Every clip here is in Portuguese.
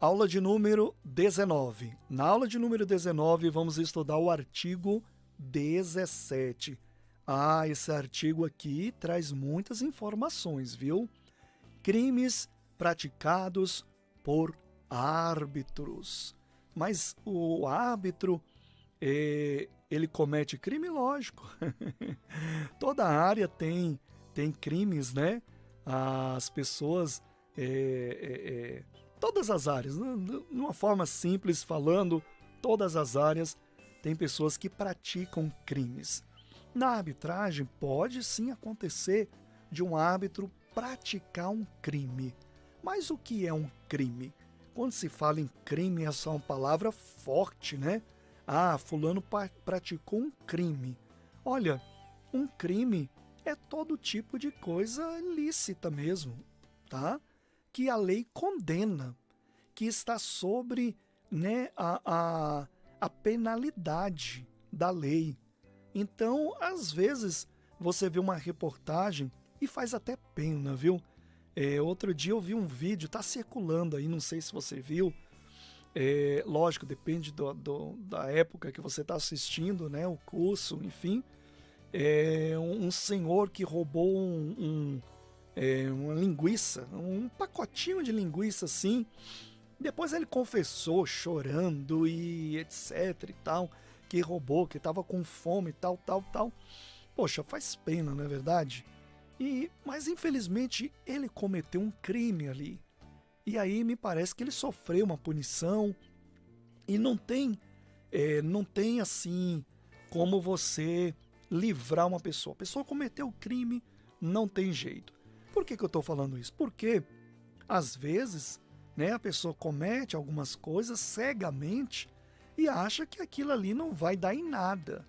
Aula de número 19. Na aula de número 19, vamos estudar o artigo 17. Esse artigo aqui traz muitas informações, viu? Crimes praticados por árbitros. Mas o árbitro, ele comete crime? Lógico. Toda área tem crimes, né? As pessoas... todas as áreas, de uma forma simples falando, todas as áreas tem pessoas que praticam crimes. Na arbitragem, pode sim acontecer de um árbitro praticar um crime. Mas o que é um crime? Quando se fala em crime, é só uma palavra forte, né? Fulano praticou um crime. Olha, um crime é todo tipo de coisa ilícita mesmo, tá? Que a lei condena, que está sobre, né, a penalidade da lei. Então, às vezes, você vê uma reportagem e faz até pena, viu? Outro dia eu vi um vídeo, está circulando aí, não sei se você viu. Lógico, depende da época que você está assistindo, né, o curso, enfim. Um senhor que roubou uma linguiça, um pacotinho de linguiça assim. Depois ele confessou, chorando e etc e tal, que roubou, que estava com fome e tal. Poxa, faz pena, não é verdade? Mas infelizmente ele cometeu um crime ali. E aí me parece que ele sofreu uma punição e não tem assim como você livrar uma pessoa. A pessoa cometeu o crime, não tem jeito. Por que eu estou falando isso? Porque, às vezes, né, a pessoa comete algumas coisas cegamente e acha que aquilo ali não vai dar em nada.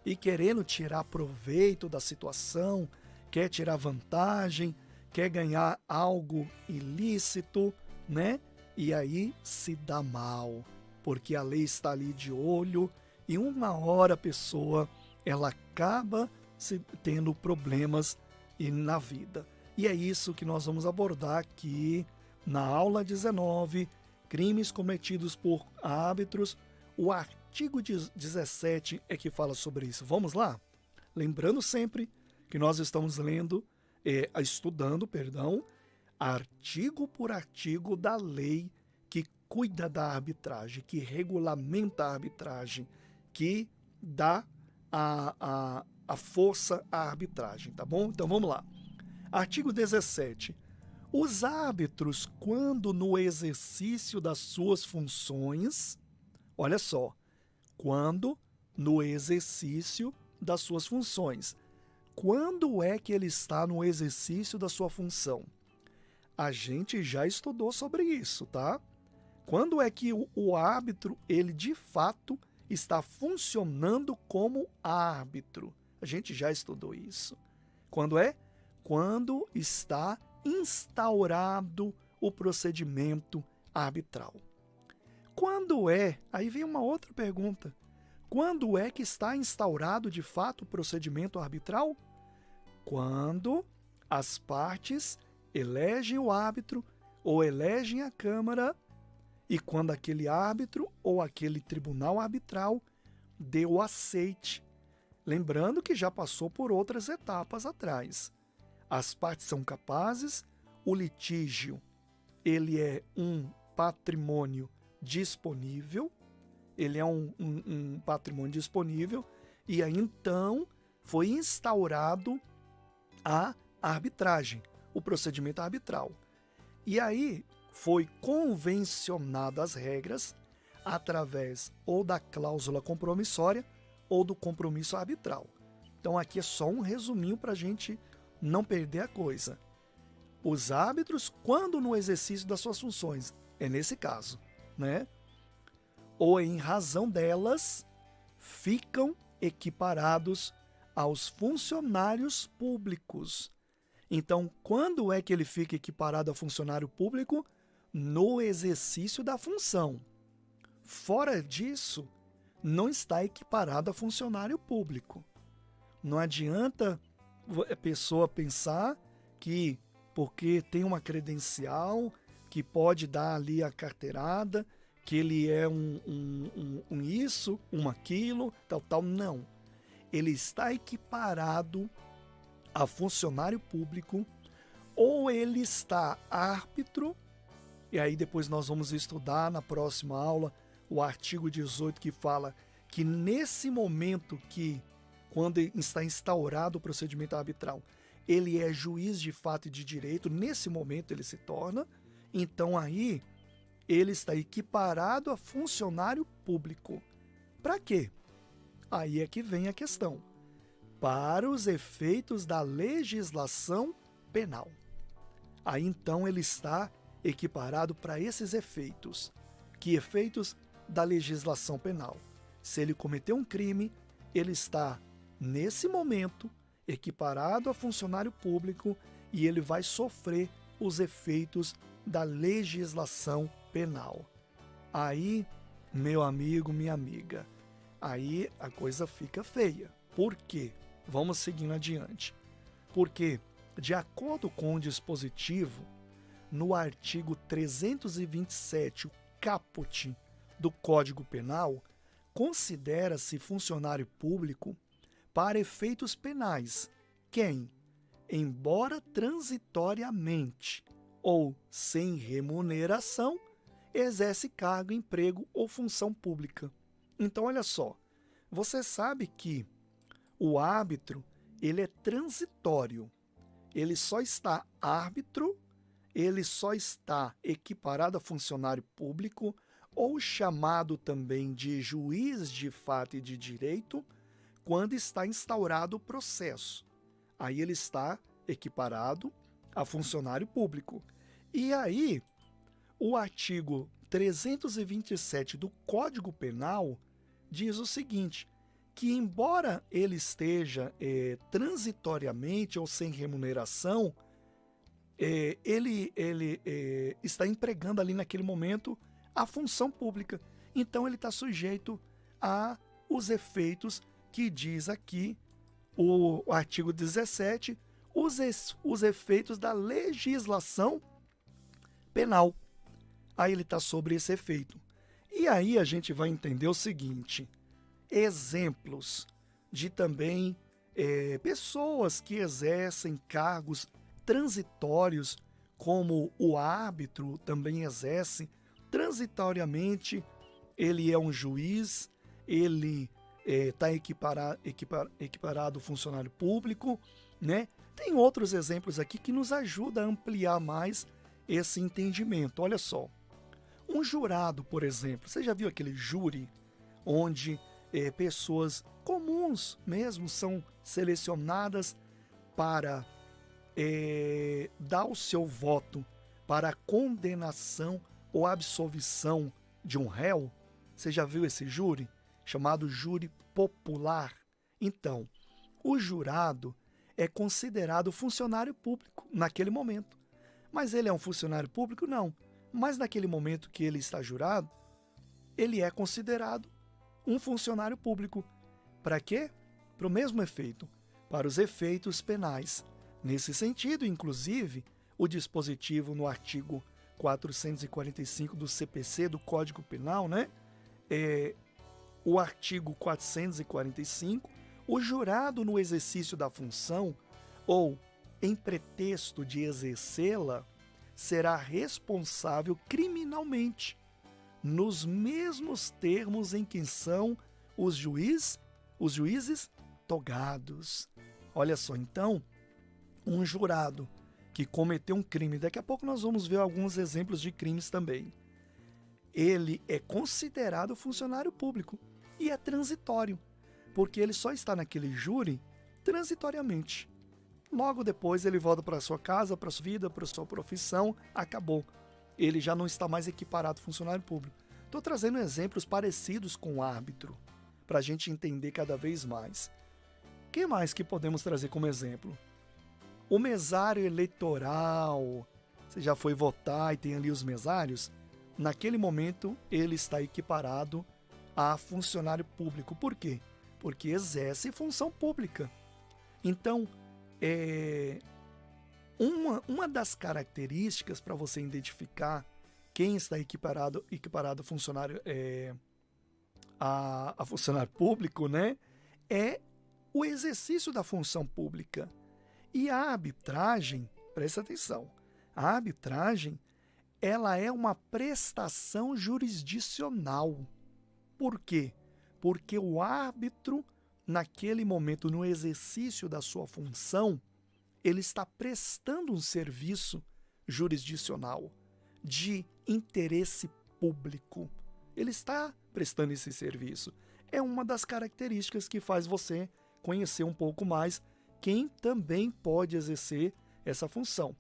E querendo tirar proveito da situação, quer tirar vantagem, quer ganhar algo ilícito, né? E aí se dá mal, porque a lei está ali de olho e uma hora a pessoa ela acaba tendo problemas na vida. E é isso que nós vamos abordar aqui na aula 19, crimes cometidos por árbitros. O artigo 17 é que fala sobre isso. Vamos lá? Lembrando sempre que nós estamos estudando, artigo por artigo da lei que cuida da arbitragem, que regulamenta a arbitragem, que dá a força à arbitragem, tá bom? Então vamos lá. Artigo 17. Os árbitros, quando no exercício das suas funções, olha só, quando no exercício das suas funções. Quando é que ele está no exercício da sua função? A gente já estudou sobre isso, tá? Quando é que o árbitro, ele de fato está funcionando como árbitro? A gente já estudou isso. Quando é? Quando está instaurado o procedimento arbitral. Quando é? Aí vem uma outra pergunta. Quando é que está instaurado de fato o procedimento arbitral? Quando as partes elegem o árbitro ou elegem a Câmara e quando aquele árbitro ou aquele tribunal arbitral deu o aceite. Lembrando que já passou por outras etapas atrás. As partes são capazes, o litígio ele é um patrimônio disponível, e aí então foi instaurado a arbitragem, o procedimento arbitral. E aí foi convencionado as regras através ou da cláusula compromissória ou do compromisso arbitral. Então aqui é só um resuminho para a gente não perder a coisa. Os árbitros, quando no exercício das suas funções, é nesse caso, né? Ou em razão delas, ficam equiparados aos funcionários públicos. Então, quando é que ele fica equiparado a funcionário público? No exercício da função. Fora disso, não está equiparado a funcionário público. Não adianta a pessoa pensar que porque tem uma credencial, que pode dar ali a carteirada, que ele é um isso, um aquilo, tal. Não. Ele está equiparado a funcionário público, ou ele está árbitro, e aí depois nós vamos estudar na próxima aula o artigo 18 que fala que nesse momento que, quando está instaurado o procedimento arbitral, ele é juiz de fato e de direito, nesse momento ele se torna, então aí ele está equiparado a funcionário público. Para quê? Aí é que vem a questão. Para os efeitos da legislação penal. Aí então ele está equiparado para esses efeitos. Que efeitos? Da legislação penal. Se ele cometeu um crime, ele está, nesse momento, equiparado a funcionário público e ele vai sofrer os efeitos da legislação penal. Aí, meu amigo, minha amiga, aí a coisa fica feia. Por quê? Vamos seguindo adiante. Porque, de acordo com o dispositivo, no artigo 327, o caput do Código Penal, considera-se funcionário público para efeitos penais quem, embora transitoriamente ou sem remuneração, exerce cargo, emprego ou função pública. Então, olha só, você sabe que o árbitro, ele é transitório, ele só está árbitro, ele só está equiparado a funcionário público ou chamado também de juiz de fato e de direito quando está instaurado o processo. Aí ele está equiparado a funcionário público. E aí, o artigo 327 do Código Penal diz o seguinte, que embora ele esteja transitoriamente ou sem remuneração, ele está empregando ali naquele momento a função pública. Então ele está sujeito a os efeitos que diz aqui o artigo 17, os efeitos da legislação penal. Aí ele está sobre esse efeito. E aí a gente vai entender o seguinte, exemplos de também pessoas que exercem cargos transitórios, como o árbitro também exerce, transitoriamente ele é um juiz, ele está equiparado ao funcionário público, né? Tem outros exemplos aqui que nos ajudam a ampliar mais esse entendimento. Olha só, um jurado, por exemplo, você já viu aquele júri onde pessoas comuns mesmo são selecionadas para dar o seu voto para a condenação ou absolvição de um réu? Você já viu esse júri? Chamado júri popular. Então, o jurado é considerado funcionário público naquele momento. Mas ele é um funcionário público? Não. Mas naquele momento que ele está jurado, ele é considerado um funcionário público. Para quê? Para o mesmo efeito, para os efeitos penais. Nesse sentido, inclusive, o dispositivo no artigo 445 do CPC, do Código Penal, né? O artigo 445, o jurado no exercício da função ou em pretexto de exercê-la será responsável criminalmente nos mesmos termos em que são os juízes togados. Olha só, então, um jurado que cometeu um crime, daqui a pouco nós vamos ver alguns exemplos de crimes também, ele é considerado funcionário público e é transitório, porque ele só está naquele júri transitoriamente. Logo depois ele volta para sua casa, para sua vida, para sua profissão, acabou. Ele já não está mais equiparado a funcionário público. Estou trazendo exemplos parecidos com o árbitro, para a gente entender cada vez mais. O que mais que podemos trazer como exemplo? O mesário eleitoral. Você já foi votar e tem ali os mesários? Naquele momento, ele está equiparado a funcionário público. Por quê? Porque exerce função pública. Então, Uma das características para você identificar quem está equiparado a funcionário, a funcionário público, né, é o exercício da função pública. E a arbitragem, presta atenção, a arbitragem, ela é uma prestação jurisdicional. Por quê? Porque o árbitro, naquele momento, no exercício da sua função, ele está prestando um serviço jurisdicional de interesse público. Ele está prestando esse serviço. É uma das características que faz você conhecer um pouco mais quem também pode exercer essa função.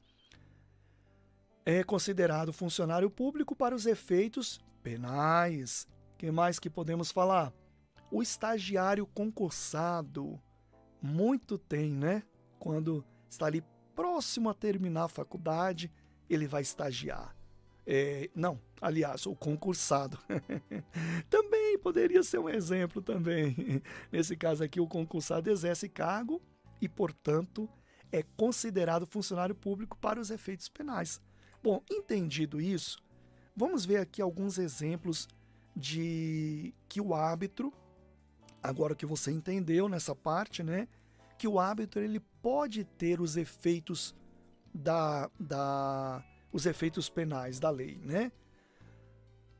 É considerado funcionário público para os efeitos penais. O que mais que podemos falar? O estagiário concursado. Muito tem, né? Quando está ali próximo a terminar a faculdade, ele vai estagiar. Não, aliás, o concursado. Também poderia ser um exemplo também. Nesse caso aqui, o concursado exerce cargo e, portanto, é considerado funcionário público para os efeitos penais. Bom, entendido isso, vamos ver aqui alguns exemplos de que o árbitro, agora que você entendeu nessa parte, né, que o árbitro ele pode ter os efeitos os efeitos penais da lei, né?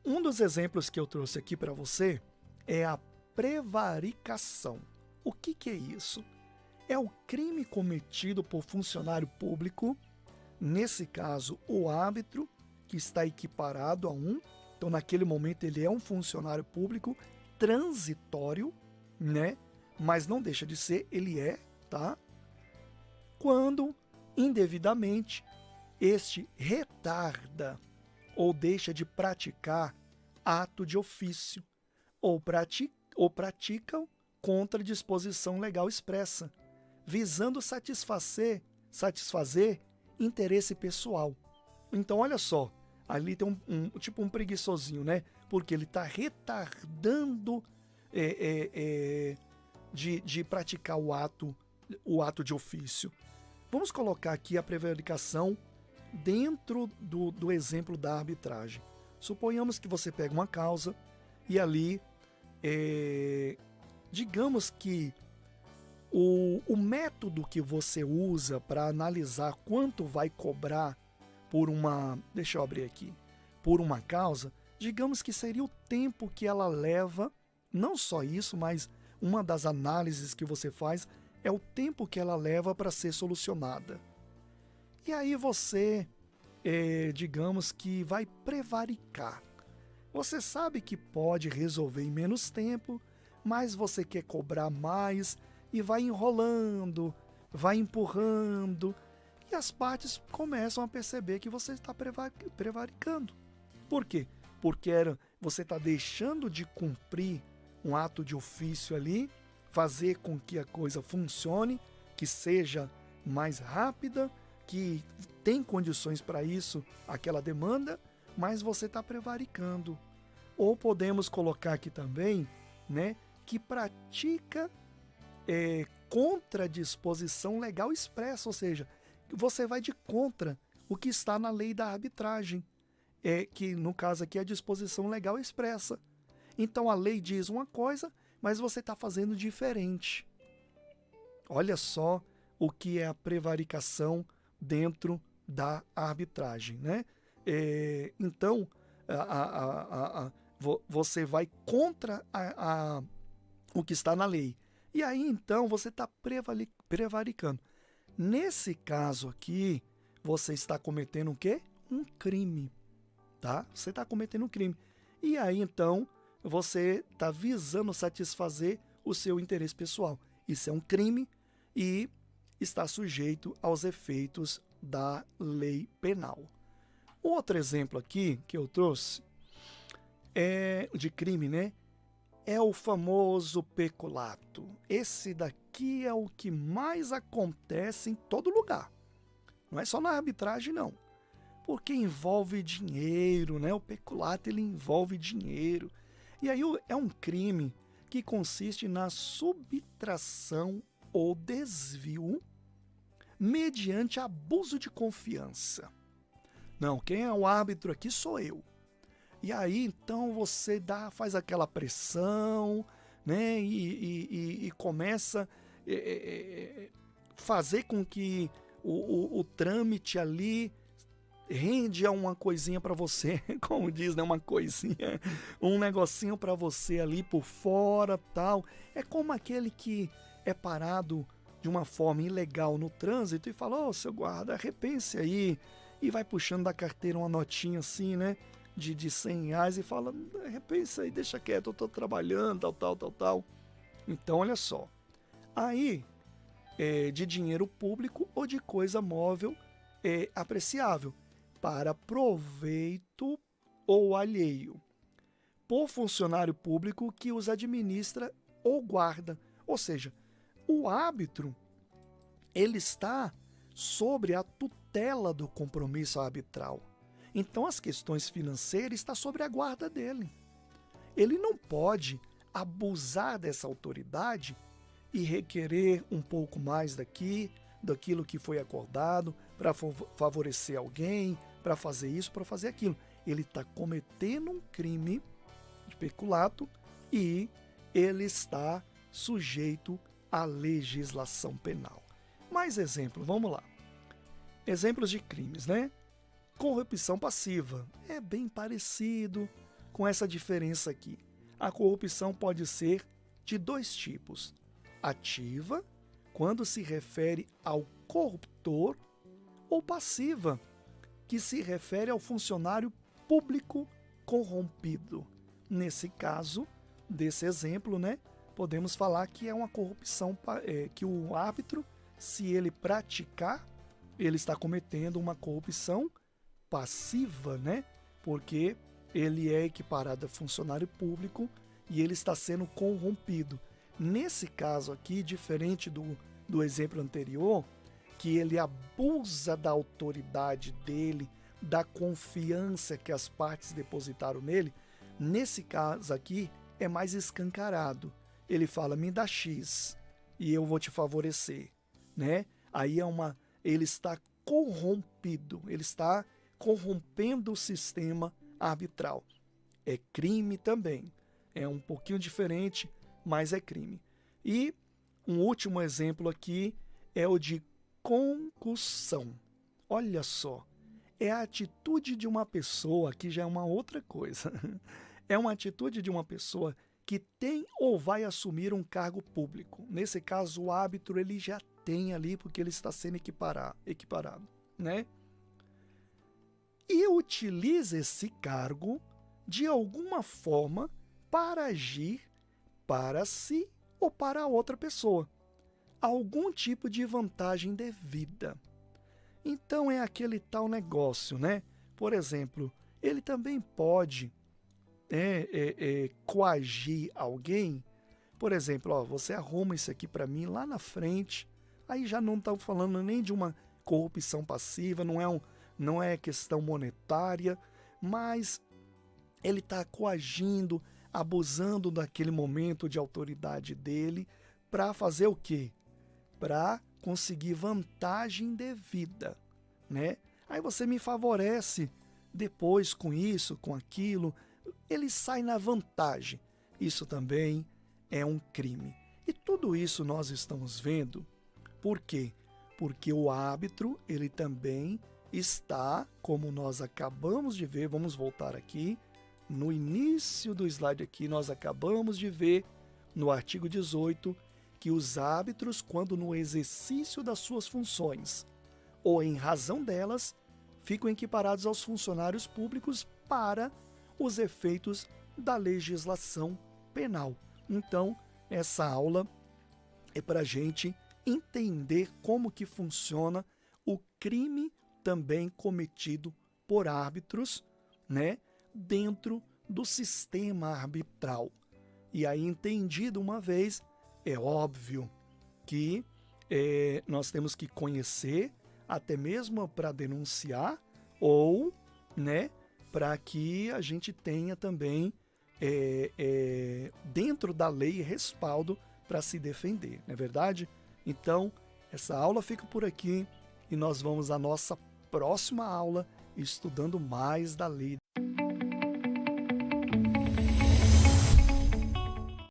Um dos exemplos que eu trouxe aqui para você é a prevaricação. O que é isso? É o crime cometido por funcionário público, nesse caso, o árbitro, que está equiparado a então naquele momento ele é um funcionário público transitório, né? Mas não deixa de ser, ele é, tá? Quando, indevidamente, este retarda ou deixa de praticar ato de ofício ou pratica contra disposição legal expressa, visando satisfazer interesse pessoal. Então, olha só, ali tem tipo um preguiçosinho, né? Porque ele está retardando de praticar o ato de ofício. Vamos colocar aqui a prevaricação dentro do exemplo da arbitragem. Suponhamos que você pega uma causa e ali, digamos que o método que você usa para analisar quanto vai cobrar deixa eu abrir aqui, por uma causa, digamos que seria o tempo que ela leva, não só isso, mas uma das análises que você faz é o tempo que ela leva para ser solucionada. E aí você, digamos que vai prevaricar. Você sabe que pode resolver em menos tempo, mas você quer cobrar mais e vai enrolando, vai empurrando, e as partes começam a perceber que você está prevaricando. Por quê? Porque você está deixando de cumprir um ato de ofício ali, fazer com que a coisa funcione, que seja mais rápida, que tem condições para isso, aquela demanda, mas você está prevaricando. Ou podemos colocar aqui também, né, que pratica contra disposição legal expressa, ou seja, você vai de contra o que está na lei da arbitragem, que no caso aqui é a disposição legal expressa. Então a lei diz uma coisa, mas você está fazendo diferente. Olha só o que é a prevaricação dentro da arbitragem, né? Então, você vai contra o que está na lei. E aí, então, você está prevaricando. Nesse caso aqui, você está cometendo o quê? Um crime, tá? Você está cometendo um crime. E aí, então, você está visando satisfazer o seu interesse pessoal. Isso é um crime e está sujeito aos efeitos da lei penal. Outro exemplo aqui que eu trouxe de crime, né? É o famoso peculato. Esse daqui é o que mais acontece em todo lugar. Não é só na arbitragem, não. Porque envolve dinheiro, né? O peculato, ele envolve dinheiro. E aí é um crime que consiste na subtração ou desvio mediante abuso de confiança. Não, quem é o árbitro aqui sou eu. E aí, então, você faz aquela pressão, né? E começa fazer com que o trâmite ali rende a uma coisinha para você, como diz, né? Uma coisinha, um negocinho para você ali por fora, tal. É como aquele que é parado de uma forma ilegal no trânsito e fala: ô, seu guarda, repense aí. E vai puxando da carteira uma notinha assim, né? De R$ 100 e fala: repensa aí, deixa quieto, eu tô trabalhando, tal. Então, olha só. Aí, de dinheiro público ou de coisa móvel apreciável, para proveito ou alheio, por funcionário público que os administra ou guarda. Ou seja, o árbitro, ele está sobre a tutela do compromisso arbitral. Então, as questões financeiras estão sobre a guarda dele. Ele não pode abusar dessa autoridade e requerer um pouco mais daquilo que foi acordado, para favorecer alguém, para fazer isso, para fazer aquilo. Ele está cometendo um crime de peculato e ele está sujeito à legislação penal. Mais exemplo, vamos lá. Exemplos de crimes, né? Corrupção passiva. É bem parecido com essa diferença aqui. A corrupção pode ser de dois tipos. Ativa, quando se refere ao corruptor, ou passiva, que se refere ao funcionário público corrompido. Nesse caso, desse exemplo, né, podemos falar que é uma corrupção que o árbitro, se ele praticar, ele está cometendo uma corrupção passiva, né? Porque ele é equiparado a funcionário público e ele está sendo corrompido. Nesse caso aqui, diferente do exemplo anterior, que ele abusa da autoridade dele, da confiança que as partes depositaram nele, nesse caso aqui é mais escancarado. Ele fala: me dá X e eu vou te favorecer, né? Aí ele está corrompido, ele está corrompendo o sistema arbitral. É crime também. É um pouquinho diferente, mas é crime. E um último exemplo aqui é o de concussão. Olha só, é a atitude de uma pessoa, que já é uma outra coisa. É uma atitude de uma pessoa que tem ou vai assumir um cargo público. Nesse caso, o árbitro ele já tem ali, porque ele está sendo equiparado, né? E utiliza esse cargo de alguma forma para agir para si ou para outra pessoa. Algum tipo de vantagem devida. Então é aquele tal negócio, né? Por exemplo, ele também pode coagir alguém. Por exemplo, ó, você arruma isso aqui para mim lá na frente. Aí já não estamos falando nem de uma corrupção passiva, não é questão monetária, mas ele está coagindo, abusando daquele momento de autoridade dele para fazer o quê? Para conseguir vantagem devida, né? Aí você me favorece depois com isso, com aquilo, ele sai na vantagem. Isso também é um crime. E tudo isso nós estamos vendo, por quê? Porque o árbitro, ele também está, como nós acabamos de ver, vamos voltar aqui, no início do slide aqui, nós acabamos de ver no artigo 18, que os árbitros, quando no exercício das suas funções, ou em razão delas, ficam equiparados aos funcionários públicos para os efeitos da legislação penal. Então, essa aula é para a gente entender como que funciona o crime também cometido por árbitros, né, dentro do sistema arbitral. E aí, entendido uma vez, é óbvio que nós temos que conhecer, até mesmo para denunciar, ou, né, para que a gente tenha também, dentro da lei, respaldo para se defender, não é verdade? Então, Essa aula fica por aqui e nós vamos à nossa próxima aula estudando mais da lei.